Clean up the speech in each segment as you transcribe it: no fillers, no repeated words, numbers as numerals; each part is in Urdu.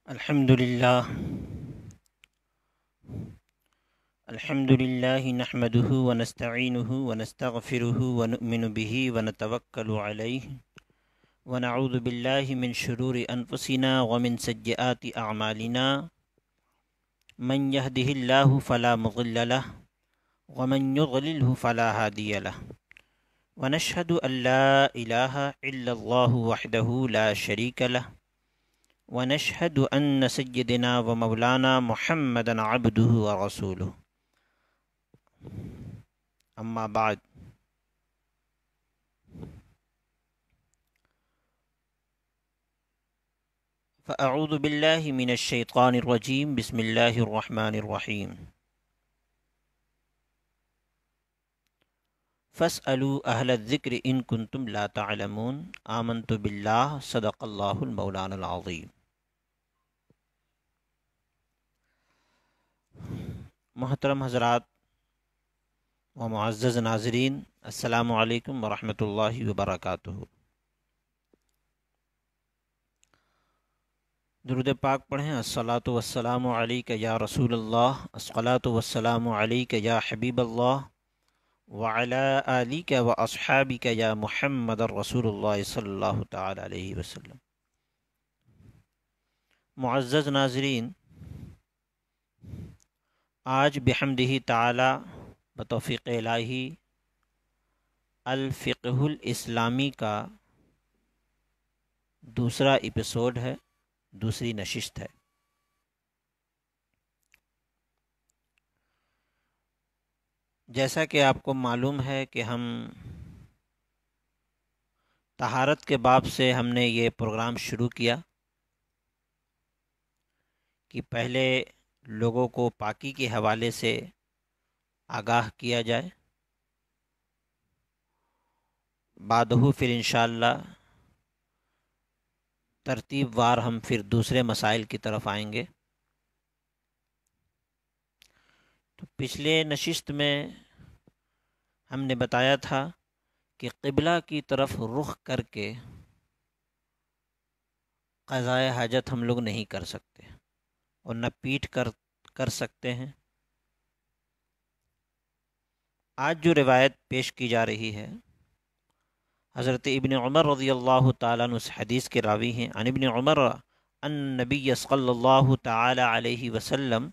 الحمد لله نحمده ونستعينه ونستغفره ونؤمن به ونتوكل عليه ونعوذ بالله من شرور أنفسنا ومن سيئات أعمالنا من يهده الله فلا مضل له ومن يضلله فلا هادي له ونشهد أن لا إله إلا الله وحده لا شريك له ونشهد أن سيدنا ومولانا محمدا عبده ورسوله أما بعد فأعوذ بالله من الشيطان الرجيم بسم الله الرحمن الرحيم فاسألوا أهل الذكر إن كنتم لا تعلمون آمنت بالله صدق الله المولانا العظيم۔ محترم حضرات و معزز ناظرین، السلام علیکم ورحمۃ اللہ وبرکاتہ۔ درود پاک پڑھیں۔ الصلاۃ والسلام علیک یا رسول اللہ، الصلاۃ والسلام علیک یا حبیب اللہ، وعلی آلک و اصحابک یا محمد رسول اللہ صلی اللہ تعالی علیہ وسلم۔ معزز ناظرین، آج بحمدہ تعالی بتوفیق الہی الفقہ الاسلامی کا دوسرا ایپیسوڈ ہے، دوسری نشست ہے۔ جیسا کہ آپ کو معلوم ہے کہ ہم طہارت کے باب سے ہم نے یہ پروگرام شروع کیا کہ پہلے لوگوں کو پاکی کے حوالے سے آگاہ کیا جائے، بعدہ پھر انشاءاللہ ترتیب وار ہم پھر دوسرے مسائل کی طرف آئیں گے۔ تو پچھلے نشست میں ہم نے بتایا تھا کہ قبلہ کی طرف رخ کر کے قضائے حاجت ہم لوگ نہیں کر سکتے اور نہ پیٹھ کر سکتے ہیں۔ آج جو روایت پیش کی جا رہی ہے، حضرت ابن عمر رضی اللہ تعالیٰ عنہ اس حدیث کے راوی ہیں۔ عن ابن عمر ان نبی صلی اللہ تعالی علیہ وسلم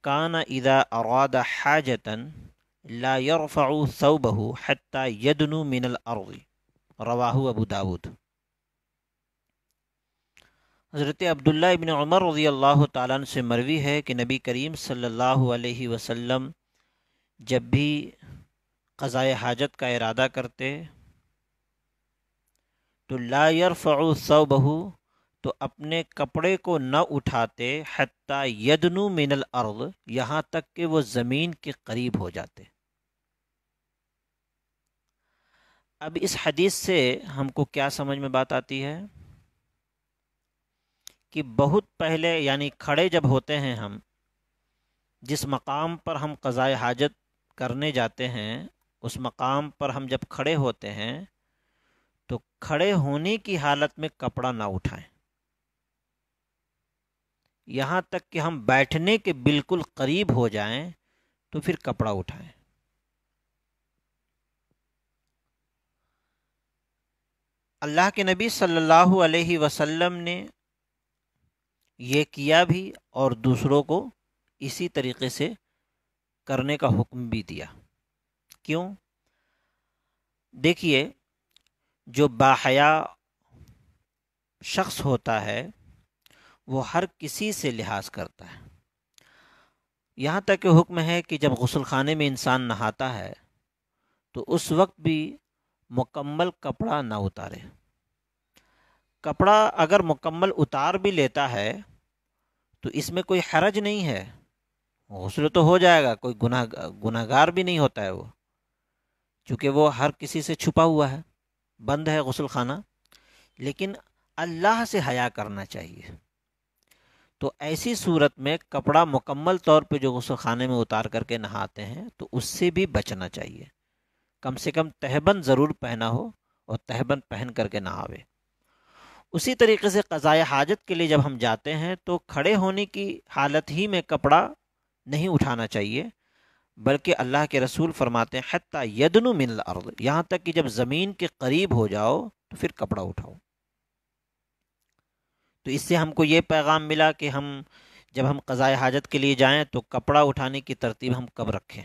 کان اذا اراد حاجتا لا يرفع ثوبه حتى يدنو من الارض، رواہ ابو داود۔ حضرت عبداللہ ابن عمر رضی اللہ تعالیٰ عنہ سے مروی ہے کہ نبی کریم صلی اللہ علیہ وسلم جب بھی قضائے حاجت کا ارادہ کرتے تو لا يرفع ثوبہ، تو اپنے کپڑے کو نہ اٹھاتے، حتی یدنو من الارض، یہاں تک کہ وہ زمین کے قریب ہو جاتے۔ اب اس حدیث سے ہم کو کیا سمجھ میں بات آتی ہے کہ بہت پہلے، یعنی کھڑے جب ہوتے ہیں ہم، جس مقام پر ہم قضائے حاجت کرنے جاتے ہیں، اس مقام پر ہم جب کھڑے ہوتے ہیں تو کھڑے ہونے کی حالت میں کپڑا نہ اٹھائیں، یہاں تک کہ ہم بیٹھنے کے بالکل قریب ہو جائیں تو پھر کپڑا اٹھائیں۔ اللہ کے نبی صلی اللہ علیہ وسلم نے یہ کیا بھی اور دوسروں کو اسی طریقے سے کرنے کا حکم بھی دیا۔ کیوں؟ دیکھیے، جو باحیا شخص ہوتا ہے وہ ہر کسی سے لحاظ کرتا ہے، یہاں تک کہ حکم ہے کہ جب غسل خانے میں انسان نہاتا ہے تو اس وقت بھی مکمل کپڑا نہ اتارے۔ کپڑا اگر مکمل اتار بھی لیتا ہے تو اس میں کوئی حرج نہیں ہے، غسل تو ہو جائے گا، کوئی گناہگار بھی نہیں ہوتا ہے وہ، چونکہ وہ ہر کسی سے چھپا ہوا ہے، بند ہے غسل خانہ۔ لیکن اللہ سے حیا کرنا چاہیے، تو ایسی صورت میں کپڑا مکمل طور پہ جو غسل خانے میں اتار کر کے نہاتے ہیں تو اس سے بھی بچنا چاہیے، کم سے کم تہبند ضرور پہنا ہو اور تہبند پہن کر کے نہاوے۔ اسی طریقے سے قضائے حاجت کے لیے جب ہم جاتے ہیں تو کھڑے ہونے کی حالت ہی میں کپڑا نہیں اٹھانا چاہیے، بلکہ اللہ کے رسول فرماتے ہیں حتی یدنو من الارض، یہاں تک کہ جب زمین کے قریب ہو جاؤ تو پھر کپڑا اٹھاؤ۔ تو اس سے ہم کو یہ پیغام ملا کہ جب ہم قضائے حاجت کے لیے جائیں تو کپڑا اٹھانے کی ترتیب ہم کب رکھیں۔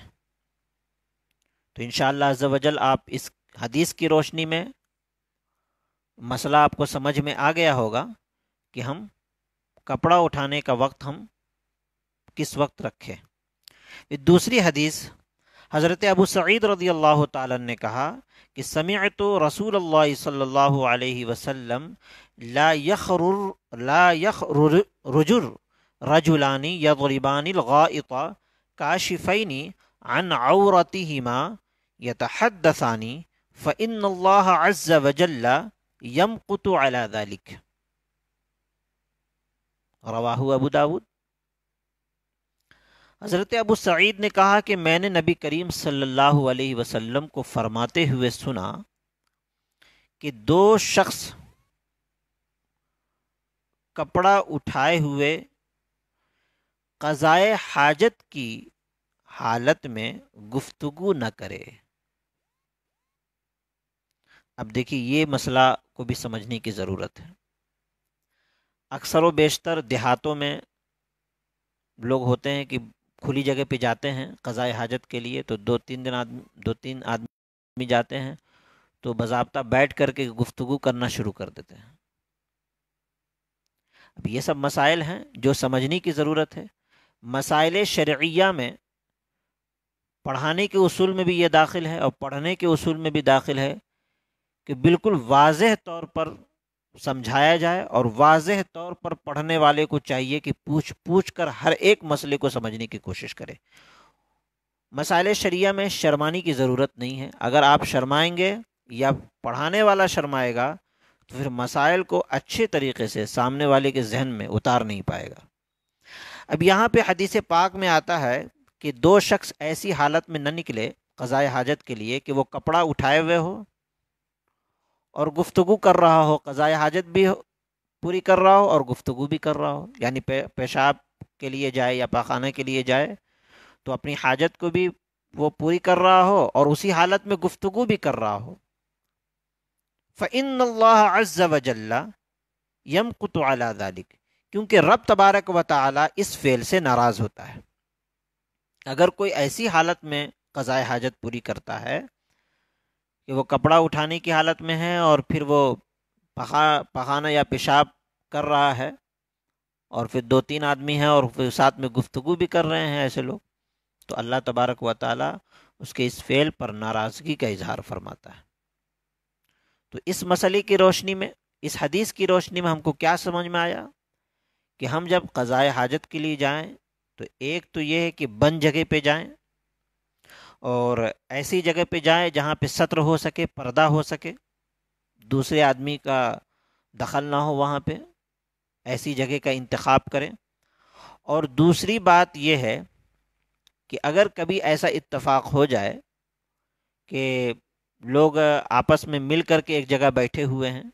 تو انشاءاللہ عز و جل آپ اس حدیث کی روشنی میں مسئلہ آپ کو سمجھ میں آ گیا ہوگا کہ ہم کپڑا اٹھانے کا وقت ہم کس وقت رکھیں۔ دوسری حدیث حضرت ابو سعید رضی اللہ تعالیٰ نے کہا کہ سمعت رسول اللہ صلی اللہ علیہ وسلم لا يخرج رجلان يضربان الغائط كاشفين عن عورتهما يتحدثان فإن الله عز وجل يمقت على ذلك، رواہ ابو داود۔ حضرت ابو سعید نے کہا کہ میں نے نبی کریم صلی اللہ علیہ وسلم کو فرماتے ہوئے سنا کہ دو شخص کپڑا اٹھائے ہوئے قضائے حاجت کی حالت میں گفتگو نہ کرے۔ اب دیکھیے یہ مسئلہ کو بھی سمجھنے کی ضرورت ہے۔ اکثر و بیشتر دیہاتوں میں لوگ ہوتے ہیں کہ کھلی جگہ پہ جاتے ہیں قضائے حاجت کے لیے، تو دو تین آدمی جاتے ہیں تو باضابطہ بیٹھ کر کے گفتگو کرنا شروع کر دیتے ہیں۔ اب یہ سب مسائل ہیں جو سمجھنے کی ضرورت ہے۔ مسائل شرعیہ میں پڑھانے کے اصول میں بھی یہ داخل ہے اور پڑھنے کے اصول میں بھی داخل ہے کہ بالکل واضح طور پر سمجھایا جائے، اور واضح طور پر پڑھنے والے کو چاہیے کہ پوچھ کر ہر ایک مسئلے کو سمجھنے کی کوشش کرے۔ مسائل شریعہ میں شرمانی کی ضرورت نہیں ہے۔ اگر آپ شرمائیں گے یا پڑھانے والا شرمائے گا تو پھر مسائل کو اچھے طریقے سے سامنے والے کے ذہن میں اتار نہیں پائے گا۔ اب یہاں پہ حدیث پاک میں آتا ہے کہ دو شخص ایسی حالت میں نہ نکلے قضائے حاجت کے لیے کہ وہ کپڑا اٹھائے ہوئے ہو اور گفتگو کر رہا ہو، قضائے حاجت بھی پوری کر رہا ہو اور گفتگو بھی کر رہا ہو، یعنی پیشاب کے لیے جائے یا پاخانے کے لیے جائے تو اپنی حاجت کو بھی وہ پوری کر رہا ہو اور اسی حالت میں گفتگو بھی کر رہا ہو۔ فَإِنَّ اللَّهَ عَزَّ وَجَلَّ يَمْقُتُ عَلَى ذَلِكَ، کیونکہ رب تبارک و تعالی اس فعل سے ناراض ہوتا ہے۔ اگر کوئی ایسی حالت میں قضائے حاجت پوری کرتا ہے کہ وہ کپڑا اٹھانے کی حالت میں ہے اور پھر وہ پخانہ یا پیشاب کر رہا ہے اور پھر دو تین آدمی ہیں اور پھر ساتھ میں گفتگو بھی کر رہے ہیں ایسے لوگ، تو اللہ تبارک و تعالی اس کے اس فعل پر ناراضگی کا اظہار فرماتا ہے۔ تو اس مسئلے کی روشنی میں، اس حدیث کی روشنی میں ہم کو کیا سمجھ میں آیا کہ ہم جب قضائے حاجت کے لیے جائیں تو ایک تو یہ ہے کہ بند جگہ پہ جائیں اور ایسی جگہ پہ جائیں جہاں پہ ستر ہو سکے، پردہ ہو سکے، دوسرے آدمی کا دخل نہ ہو، وہاں پہ ایسی جگہ کا انتخاب کریں۔ اور دوسری بات یہ ہے کہ اگر کبھی ایسا اتفاق ہو جائے کہ لوگ آپس میں مل کر کے ایک جگہ بیٹھے ہوئے ہیں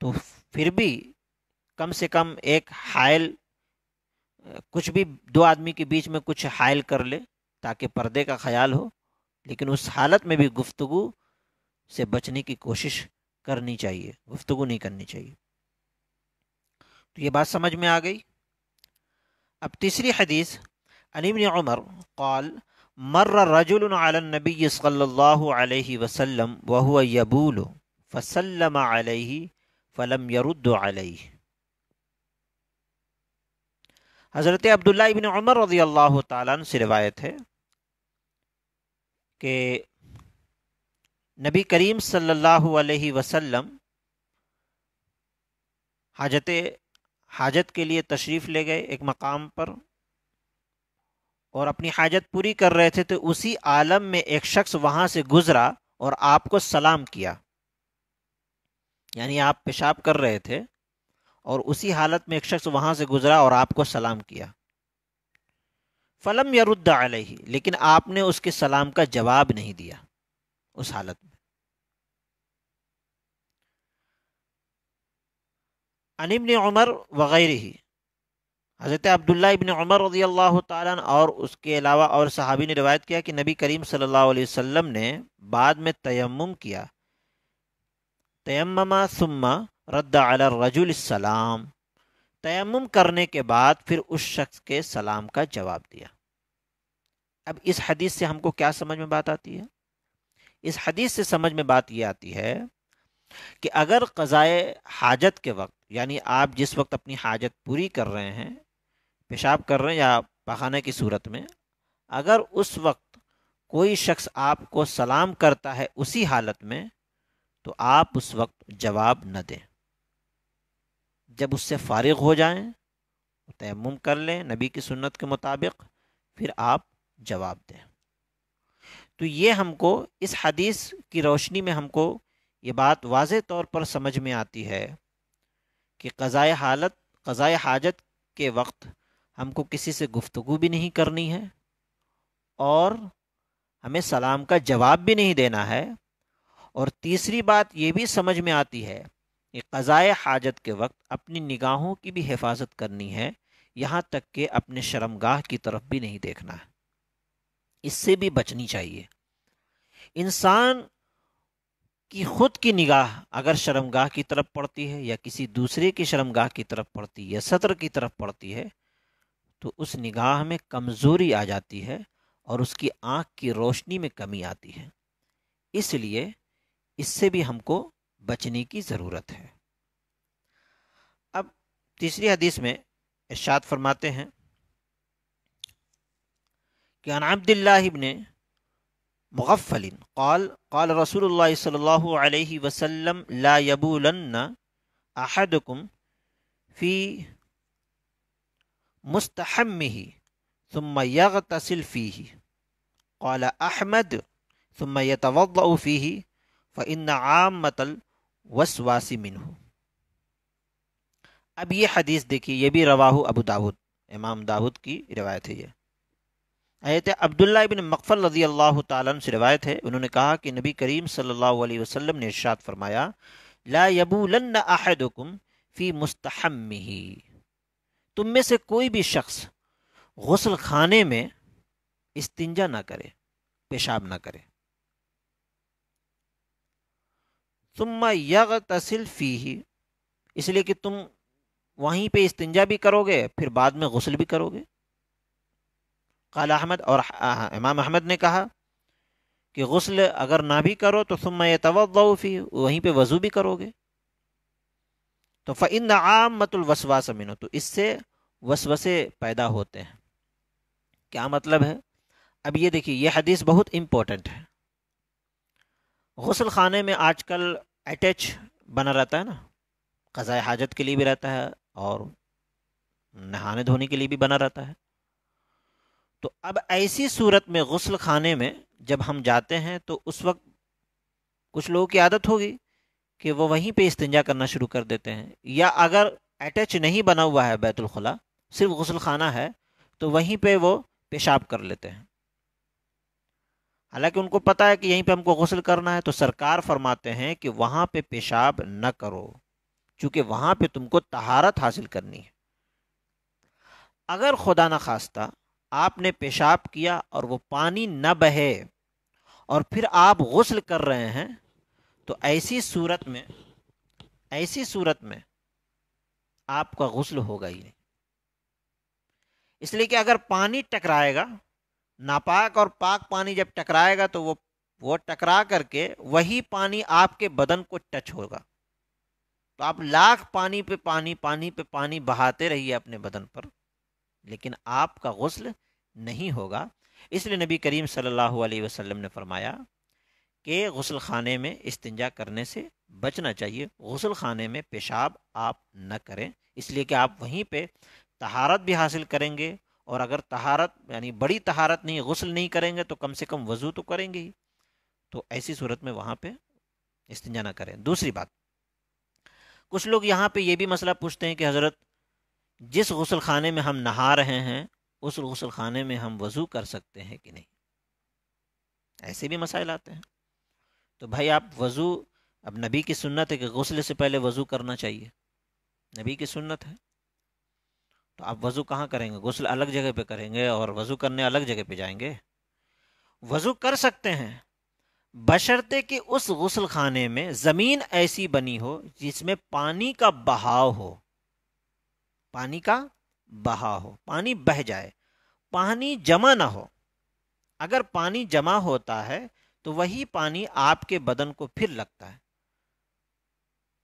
تو پھر بھی کم سے کم ایک حائل، کچھ بھی دو آدمی کے بیچ میں کچھ حائل کر لے تاکہ پردے کا خیال ہو، لیکن اس حالت میں بھی گفتگو سے بچنے کی کوشش کرنی چاہیے، گفتگو نہیں کرنی چاہیے۔ تو یہ بات سمجھ میں آ گئی۔ اب تیسری حدیث، عن ابن عمر قال مر رجل على النبي صلی اللہ علیہ وسلم وهو يبول فسلم علیہ فلم يرد علیہ۔ حضرت عبداللہ ابن عمر رضی اللہ تعالیٰ عنہ سے روایت ہے کہ نبی کریم صلی اللہ علیہ وسلم حاجت کے لیے تشریف لے گئے ایک مقام پر اور اپنی حاجت پوری کر رہے تھے، تو اسی عالم میں ایک شخص وہاں سے گزرا اور آپ کو سلام کیا، یعنی آپ پیشاب کر رہے تھے اور اسی حالت میں ایک شخص وہاں سے گزرا اور آپ کو سلام کیا۔ فلم یرد علیہ، لیکن آپ نے اس کے سلام کا جواب نہیں دیا اس حالت میں۔ عن ابن عمر وغیرہ، حضرت عبداللہ ابن عمر رضی اللہ تعالیٰ عنہ اور اس کے علاوہ اور صحابی نے روایت کیا کہ نبی کریم صلی اللہ علیہ وسلم نے بعد میں تیمم کیا، تیمم ثم رد علی الرجل السلام، تیمم کرنے کے بعد پھر اس شخص کے سلام کا جواب دیا۔ اب اس حدیث سے ہم کو کیا سمجھ میں بات آتی ہے؟ اس حدیث سے سمجھ میں بات یہ آتی ہے کہ اگر قضائے حاجت کے وقت، یعنی آپ جس وقت اپنی حاجت پوری کر رہے ہیں، پیشاب کر رہے ہیں یا پخانے کی صورت میں، اگر اس وقت کوئی شخص آپ کو سلام کرتا ہے اسی حالت میں، تو آپ اس وقت جواب نہ دیں۔ جب اس سے فارغ ہو جائیں، تیمم کر لیں نبی کی سنت کے مطابق، پھر آپ جواب دیں۔ تو یہ ہم کو اس حدیث کی روشنی میں ہم کو یہ بات واضح طور پر سمجھ میں آتی ہے کہ قضائے حاجت کے وقت ہم کو کسی سے گفتگو بھی نہیں کرنی ہے، اور ہمیں سلام کا جواب بھی نہیں دینا ہے، اور تیسری بات یہ بھی سمجھ میں آتی ہے کہ قضائے حاجت کے وقت اپنی نگاہوں کی بھی حفاظت کرنی ہے، یہاں تک کہ اپنے شرمگاہ کی طرف بھی نہیں دیکھنا ہے، اس سے بھی بچنی چاہیے۔ انسان کی خود کی نگاہ اگر شرمگاہ کی طرف پڑتی ہے یا کسی دوسرے کی شرمگاہ کی طرف پڑتی ہے یا سطر کی طرف پڑتی ہے، تو اس نگاہ میں کمزوری آ جاتی ہے اور اس کی آنکھ کی روشنی میں کمی آتی ہے، اس لیے اس سے بھی ہم کو بچنے کی ضرورت ہے۔ اب تیسری حدیث میں ارشاد فرماتے ہیں کہ عن عبد اللہ ابن مغفل قال قال رسول اللہ صلی اللہ علیہ وسلم لا یبولن احدکم فی مستحمه ثم یغتسل فیہ، قال احمد ثم يتوضأ فیہ فإن عامة الوسواس منه۔ اب یہ حدیث دیکھیے، یہ بھی رواہ ابو داود، امام داود کی روایت ہے۔ یہ حضرت عبداللہ ابن مغفل رضی اللہ تعالیٰ عنہ سے روایت ہے، انہوں نے کہا کہ نبی کریم صلی اللہ علیہ وسلم نے ارشاد فرمایا لا یبولن احدکم فی مستحمہ، تم میں سے کوئی بھی شخص غسل خانے میں استنجا نہ کرے، پیشاب نہ کرے، ثم یغتسل فیہ، اس لیے کہ تم وہیں پہ استنجا بھی کرو گے پھر بعد میں غسل بھی کرو گے۔ قال احمد، اور امام احمد نے کہا کہ غسل اگر نہ بھی کرو تو ثم یتوضأ فیہ، وہیں پہ وضو بھی کرو گے، تو فإن عامة الوسواس منہ، تو اس سے وسوسے پیدا ہوتے ہیں۔ کیا مطلب ہے؟ اب یہ دیکھیے، یہ حدیث بہت امپورٹنٹ ہے۔ غسل خانے میں آج کل اٹیچ بنا رہتا ہے نا، قضاء حاجت کے لیے بھی رہتا ہے اور نہانے دھونے کے لیے بھی بنا رہتا ہے۔ تو اب ایسی صورت میں غسل خانے میں جب ہم جاتے ہیں تو اس وقت کچھ لوگوں کی عادت ہوگی کہ وہ وہیں پہ استنجا کرنا شروع کر دیتے ہیں، یا اگر اٹیچ نہیں بنا ہوا ہے بیت الخلا، صرف غسل خانہ ہے، تو وہیں پہ وہ پیشاب کر لیتے ہیں، حالانکہ ان کو پتہ ہے کہ یہیں پہ ہم کو غسل کرنا ہے۔ تو سرکار فرماتے ہیں کہ وہاں پہ پیشاب نہ کرو، چونکہ وہاں پہ تم کو طہارت حاصل کرنی ہے۔ اگر خدا نہ خواستہ آپ نے پیشاب کیا اور وہ پانی نہ بہے اور پھر آپ غسل کر رہے ہیں، تو ایسی صورت میں آپ کا غسل ہوگا ہی نہیں، اس لیے کہ اگر پانی ٹکرائے گا، ناپاک اور پاک پانی جب ٹکرائے گا تو وہ ٹکرا کر کے وہی پانی آپ کے بدن کو ٹچ ہوگا، تو آپ لاکھ پانی پہ پانی بہاتے رہیے اپنے بدن پر، لیکن آپ کا غسل نہیں ہوگا۔ اس لیے نبی کریم صلی اللہ علیہ وسلم نے فرمایا کہ غسل خانے میں استنجا کرنے سے بچنا چاہیے، غسل خانے میں پیشاب آپ نہ کریں، اس لیے کہ آپ وہیں پہ طہارت بھی حاصل کریں گے، اور اگر طہارت یعنی بڑی طہارت نہیں، غسل نہیں کریں گے تو کم سے کم وضو تو کریں گے ہی، تو ایسی صورت میں وہاں پہ استنجا نہ کریں۔ دوسری بات، کچھ لوگ یہاں پہ یہ بھی مسئلہ پوچھتے ہیں کہ حضرت جس غسل خانے میں ہم نہا رہے ہیں اس غسل خانے میں ہم وضو کر سکتے ہیں کہ نہیں، ایسے بھی مسائل آتے ہیں۔ تو بھائی آپ وضو، اب نبی کی سنت ہے کہ غسل سے پہلے وضو کرنا چاہیے، نبی کی سنت ہے۔ تو آپ وضو کہاں کریں گے؟ غسل الگ جگہ پہ کریں گے اور وضو کرنے الگ جگہ پہ جائیں گے؟ وضو کر سکتے ہیں بشرطے کہ اس غسل خانے میں زمین ایسی بنی ہو جس میں پانی کا بہاؤ ہو، پانی کا بہاؤ ہو، پانی بہہ جائے، پانی جمع نہ ہو۔ اگر پانی جمع ہوتا ہے تو وہی پانی آپ کے بدن کو پھر لگتا ہے،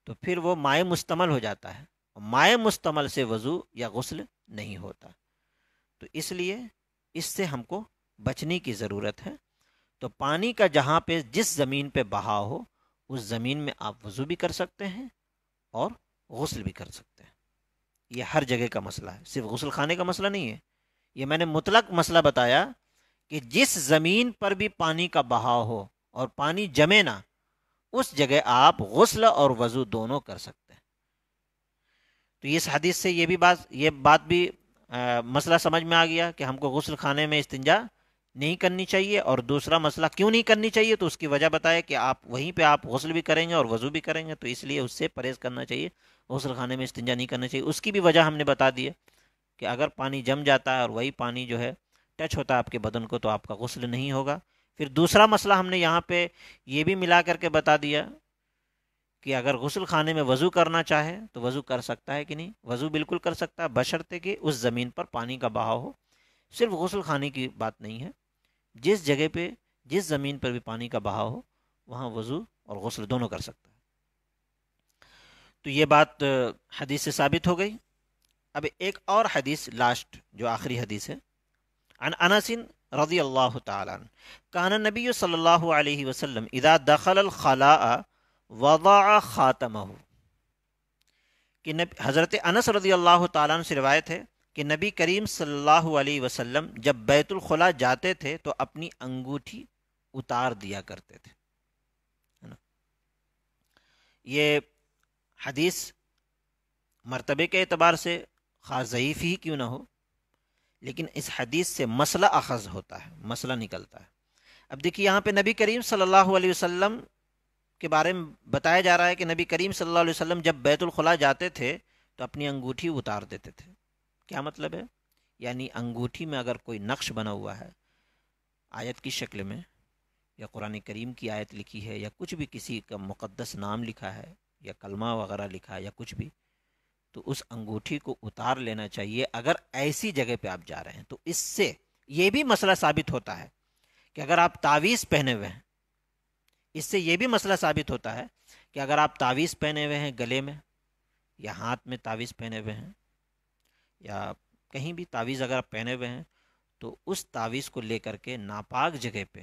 تو پھر وہ مائع مستعمل ہو جاتا ہے، مائع مستعمل سے وضو یا غسل نہیں ہوتا۔ تو اس لیے اس سے ہم کو بچنے کی ضرورت ہے۔ تو پانی کا جہاں پہ جس زمین پہ بہاؤ ہو اس زمین میں آپ وضو بھی کر سکتے ہیں اور غسل بھی کر سکتے ہیں۔ یہ ہر جگہ کا مسئلہ ہے، صرف غسل خانے کا مسئلہ نہیں ہے۔ یہ میں نے مطلق مسئلہ بتایا کہ جس زمین پر بھی پانی کا بہاؤ ہو اور پانی جمے نہ، اس جگہ آپ غسل اور وضو دونوں کر سکتے ہیں۔ تو اس حدیث سے یہ بات بھی مسئلہ سمجھ میں آ گیا کہ ہم کو غسل خانے میں استنجا نہیں کرنی چاہیے، اور دوسرا مسئلہ کیوں نہیں کرنی چاہیے تو اس کی وجہ بتایا کہ آپ وہیں پہ آپ غسل بھی کریں گے اور وضو بھی کریں گے، تو اس لیے اس سے پرہیز کرنا چاہیے، غسل خانے میں استنجا نہیں کرنا چاہیے۔ اس کی بھی وجہ ہم نے بتا دی ہے کہ اگر پانی جم جاتا ہے اور وہی پانی جو ہے ٹچ ہوتا ہے آپ کے بدن کو تو آپ کا غسل نہیں ہوگا۔ پھر دوسرا مسئلہ ہم نے یہاں پہ یہ بھی ملا کر کے بتا دیا کہ اگر غسل خانے میں وضو کرنا چاہے تو وضو کر سکتا ہے کہ نہیں؟ وضو بالکل کر سکتا ہے، بشرطے کہ اس زمین پر پانی کا بہاؤ ہو۔ صرف غسل خانے کی بات نہیں ہے، جس جگہ پہ جس زمین پر بھی پانی کا بہاؤ ہو وہاں وضو اور غسل دونوں کر سکتا ہے۔ تو یہ بات حدیث سے ثابت ہو گئی۔ اب ایک اور حدیث لاسٹ جو آخری حدیث ہے، عن انس رضی اللہ تعالی عنہ کان نبی صلی اللہ علیہ وسلم اذا دخل الخلاء وضع خاتمہ، کہ حضرت انس رضی اللہ تعالیٰ عنہ سے روایت ہے کہ نبی کریم صلی اللہ علیہ وسلم جب بیت الخلاء جاتے تھے تو اپنی انگوٹھی اتار دیا کرتے تھے۔ یہ حدیث مرتبے کے اعتبار سے خاص ضعیف ہی کیوں نہ ہو، لیکن اس حدیث سے مسئلہ اخذ ہوتا ہے، مسئلہ نکلتا ہے۔ اب دیکھیے یہاں پہ نبی کریم صلی اللہ علیہ وسلم کے بارے میں بتایا جا رہا ہے کہ نبی کریم صلی اللہ علیہ وسلم جب بیت الخلاء جاتے تھے تو اپنی انگوٹھی اتار دیتے تھے۔ کیا مطلب ہے؟ یعنی انگوٹھی میں اگر کوئی نقش بنا ہوا ہے آیت کی شکل میں، یا قرآن کریم کی آیت لکھی ہے، یا کچھ بھی کسی کا مقدس نام لکھا ہے یا کلمہ وغیرہ لکھا ہے یا کچھ بھی، تو اس انگوٹھی کو اتار لینا چاہیے اگر ایسی جگہ پہ آپ جا رہے ہیں۔ تو اس سے یہ بھی مسئلہ ثابت ہوتا ہے کہ اگر آپ تعویذ پہنے ہوئے ہیں، اس سے یہ بھی مسئلہ ثابت ہوتا ہے کہ اگر آپ تعویذ پہنے ہوئے ہیں گلے میں یا ہاتھ میں تعویذ پہنے ہوئے ہیں یا کہیں بھی تعویذ اگر آپ پہنے ہوئے ہیں تو اس تعویذ کو لے کر کے ناپاک جگہ پہ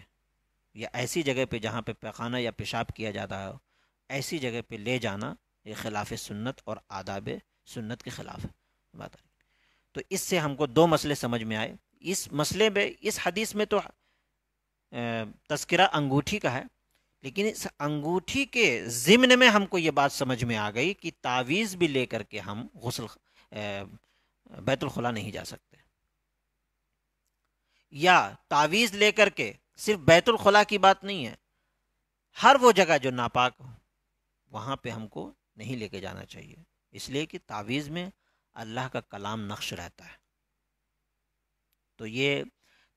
یا ایسی جگہ پہ جہاں پہ پیخانہ یا پیشاب کیا جاتا ہے ایسی جگہ پہ لے جانا یہ خلاف سنت اور آداب سنت کے خلاف ہے۔ تو اس سے ہم کو دو مسئلے سمجھ میں آئے۔ اس مسئلے میں اس حدیث میں تو تذکرہ انگوٹھی کا ہے، لیکن اس انگوٹھی کے ضمن میں ہم کو یہ بات سمجھ میں آ گئی کہ تعویذ بھی لے کر کے ہم غسل بیت الخلاء نہیں جا سکتے، یا تعویذ لے کر کے صرف بیت الخلاء کی بات نہیں ہے، ہر وہ جگہ جو ناپاک ہو وہاں پہ ہم کو نہیں لے کے جانا چاہیے، اس لیے کہ تعویذ میں اللہ کا کلام نقش رہتا ہے۔ تو یہ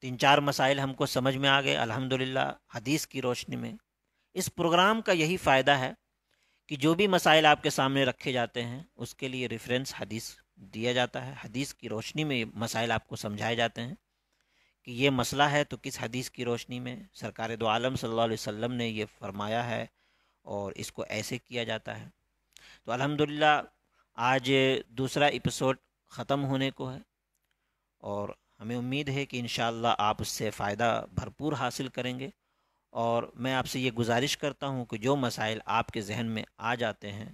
3-4 مسائل ہم کو سمجھ میں آ گئے الحمدللہ حدیث کی روشنی میں۔ اس پروگرام کا یہی فائدہ ہے کہ جو بھی مسائل آپ کے سامنے رکھے جاتے ہیں اس کے لیے ریفرنس حدیث دیا جاتا ہے، حدیث کی روشنی میں مسائل آپ کو سمجھائے جاتے ہیں کہ یہ مسئلہ ہے تو کس حدیث کی روشنی میں سرکار دو عالم صلی اللہ علیہ وسلم نے یہ فرمایا ہے اور اس کو ایسے کیا جاتا ہے۔ تو الحمدللہ آج دوسرا ایپیسوڈ ختم ہونے کو ہے اور ہمیں امید ہے کہ انشاءاللہ آپ اس سے فائدہ بھرپور حاصل کریں گے، اور میں آپ سے یہ گزارش کرتا ہوں کہ جو مسائل آپ کے ذہن میں آ جاتے ہیں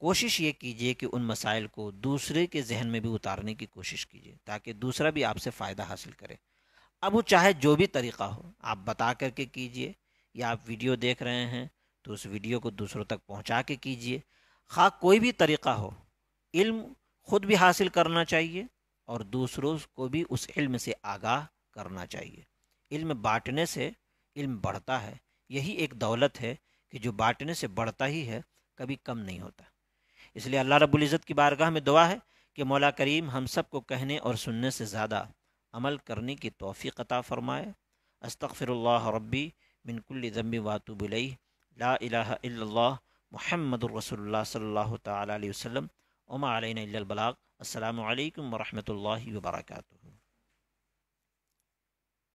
کوشش یہ کیجئے کہ ان مسائل کو دوسرے کے ذہن میں بھی اتارنے کی کوشش کیجئے تاکہ دوسرا بھی آپ سے فائدہ حاصل کرے۔ اب وہ چاہے جو بھی طریقہ ہو آپ بتا کر کے کیجئے، یا آپ ویڈیو دیکھ رہے ہیں تو اس ویڈیو کو دوسروں تک پہنچا کے کیجئے، خواہ کوئی بھی طریقہ ہو، علم خود بھی حاصل کرنا چاہیے اور دوسروں کو بھی اس علم سے آگاہ کرنا چاہیے۔ علم بانٹنے سے علم بڑھتا ہے، یہی ایک دولت ہے کہ جو بانٹنے سے بڑھتا ہی ہے، کبھی کم نہیں ہوتا۔ اس لیے اللہ رب العزت کی بارگاہ میں دعا ہے کہ مولا کریم ہم سب کو کہنے اور سننے سے زیادہ عمل کرنے کی توفیق عطا فرمائے۔ استغفر اللہ ربی من کل ذنب واتوب الیہ، لا الہ الا اللہ محمد الرسول اللہ صلی اللہ تعالی علیہ وسلم، وما علینا الا البلاغ۔ السلام علیکم ورحمۃ اللہ وبرکاتہ۔